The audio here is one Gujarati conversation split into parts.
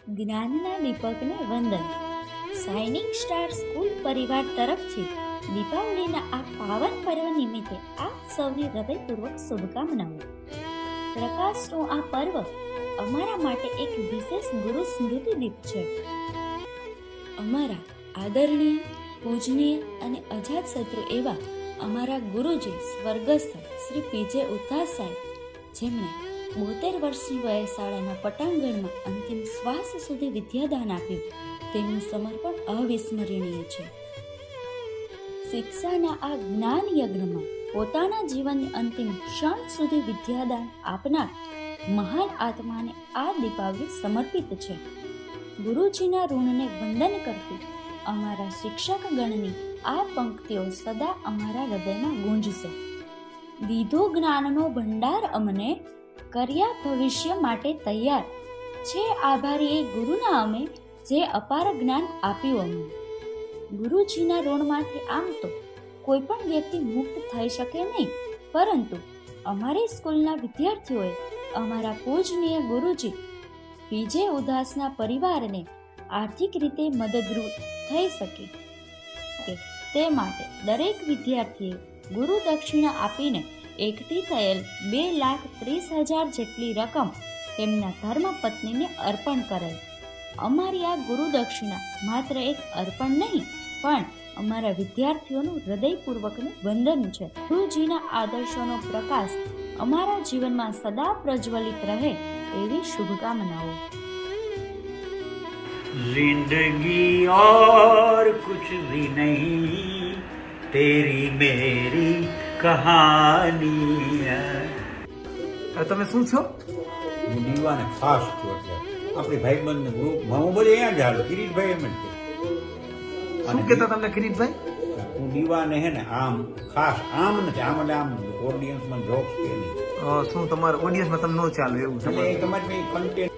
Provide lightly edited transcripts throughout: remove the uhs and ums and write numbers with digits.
જ્ઞાનના દીપકને વંદન. શાઇનિંગ સ્ટાર સ્કૂલ પરિવાર તરફથી દીપાવલીના આ પાવન પર્વ નિમિત્તે આપ સૌને હૃદયપૂર્વક શુભકામનાઓ. પ્રકાશનું આ પર્વ અમારા માટે એક વિશેષ ગુરુ સ્મૃતિ દીપ છે. અમારા આદરણીય, પૂજનીય અને અજાતશત્રુ એવા અમારા ગુરુજી સ્વર્ગસ્થ શ્રી પીજે ઉદ્ધાસ સાહેબ, જેમણે 72 વર્ષની વયે શાળાના પટાંગણમાં અંતિમ શ્વાસ સુધી વિદ્યાદાન આપ્યું, તેમનું સમર્પણ અવિસ્મરણીય છે. શિક્ષાના આ જ્ઞાન યજ્ઞમાં પોતાના જીવનની અંતિમ ક્ષણ સુધી વિદ્યાદાન આપનાર મહાન આત્માને આ દીપાવલી સમર્પિત છે. ગુરુજીના ઋણને વંદન કરતી અમારા શિક્ષક ગણની આ પંક્તિઓ સદા અમારા હૃદયમાં ગુંજશે. દીધો જ્ઞાનનો ભંડાર અમને, કર્યા ભવિષ્ય માટે તૈયાર છે આભારી એ ગુરુના અમે, જે અપાર જ્ઞાન આપ્યું અમને. ગુરુજીના ઋણમાંથી આમ તો કોઈ પણ વ્યક્તિ મુક્ત થઈ શકે નહીં, પરંતુ અમારી સ્કૂલના વિદ્યાર્થીઓએ અમારા પૂજનીય ગુરુજી પીજે ઉદાસના પરિવારને આર્થિક રીતે મદદરૂપ થઈ શકે તે માટે દરેક વિદ્યાર્થીએ ગુરુ દક્ષિણા આપીને એકઠી થયેલ 2,30,000 જેટલી રકમ તેમના ધર્મપત્નીને અર્પણ કરેલ. અમારી આ ગુરુ દક્ષિણા માત્ર એક અર્પણ નહીં, પણ અમારા વિદ્યાર્થીઓનું હૃદયપૂર્વકનું વંદન છે. ગુરુજીના આદર્શોનો પ્રકાશ અમારા જીવનમાં સદા પ્રજ્વલિત રહે એવી શુભકામનાઓ. जिंदगी और कुछ भी नहीं, तेरी मेरी कहानी है. તમે શું છો? હું દીવાને ખાસ છું. એટલે આપણી ભાઈબંધ ગ્રુપમાં હું બધે અહીંયા જ હાલો. કિરીટભાઈ એમ જ છે. શું કહેતા તમને કિરીટભાઈ? હું દીવાને હે ને આમ ખાસ આમ નથી, આમ એટલે આમ ઓડિયન્સમાં જોક્સ કે નહીં. શું તમારા ઓડિયન્સમાં તમને ન ચાલે એવું છે? એટલે તમારી કન્ટેન્ટ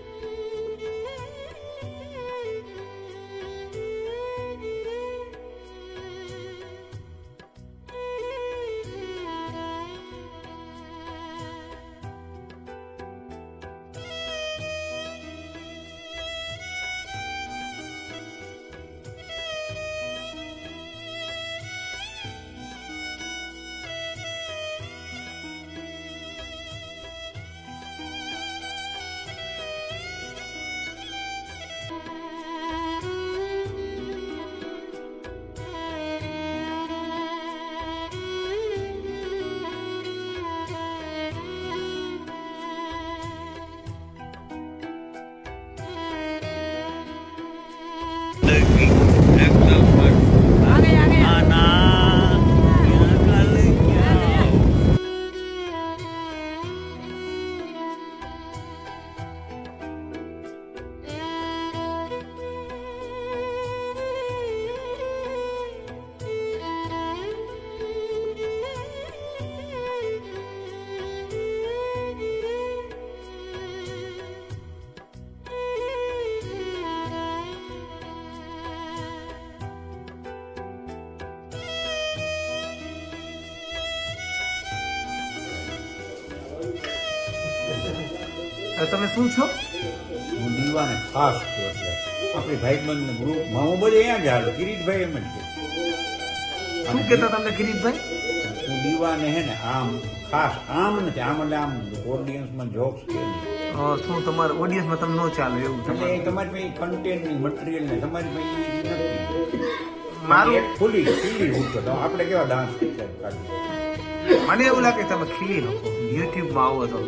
તમે શું છો? હું દીવાને ખાસ છું. એટલે આપણી ભાઈબંધ ગ્રુપમાં હું બધે અહીંયા જ હાલો. કિરીટભાઈ એમ જ છે. શું કહેતા તમને કિરીટભાઈ? હું દીવાને હે ને આમ ખાસ આમ નથી, આમ એટલે આમ ઓડિયન્સમાં જોક્સ કે નહીં. શું તમારા ઓડિયન્સમાં તમને ન ચાલે એવું છે? એટલે તમારી પાસે કન્ટેન્ટની મટીરિયલ ને તમારી પાસે નથી. મારું ખુલી ઉઠતો તો આપણે કેવા ડાન્સ કાઢીએ. મને એવું લાગે તમે ખીલી નાખો યુટ્યુબમાં આવો તો